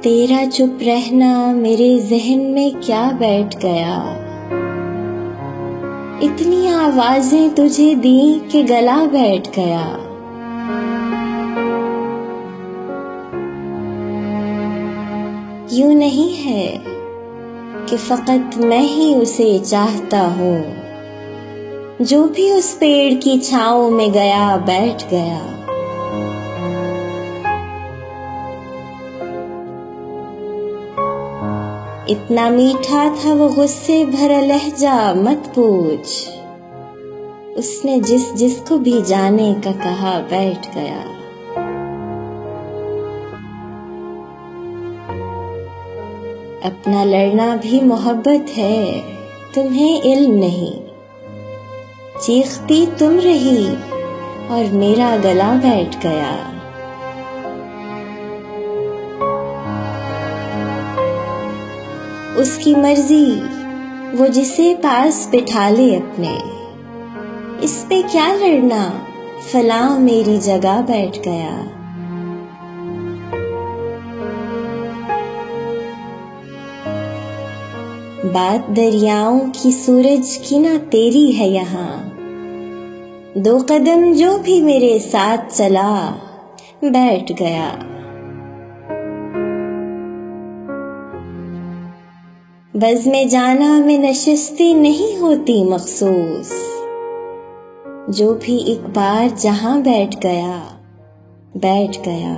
तेरा चुप रहना मेरे जहन में क्या बैठ गया, इतनी आवाजें तुझे दी कि गला बैठ गया। यूं नहीं है कि फकत मैं ही उसे चाहता हूँ, जो भी उस पेड़ की छाँव में गया बैठ गया। इतना मीठा था वो गुस्से भरा लहजा मत पूछ, उसने जिस जिसको भी जाने का कहा बैठ गया। अपना लड़ना भी मोहब्बत है, तुम्हें इल्म नहीं। चीखती तुम रही और मेरा गला बैठ गया। उसकी मर्जी, वो जिसे पास बिठा ले अपने, इस पे क्या लड़ना, फलां मेरी जगह बैठ गया। बात दरियाओं की सूरज की ना तेरी है यहाँ, दो कदम जो भी मेरे साथ चला बैठ गया। बज़्म जाना में नशिस्ती नहीं होती मखसूस, जो भी एक बार जहां बैठ गया बैठ गया।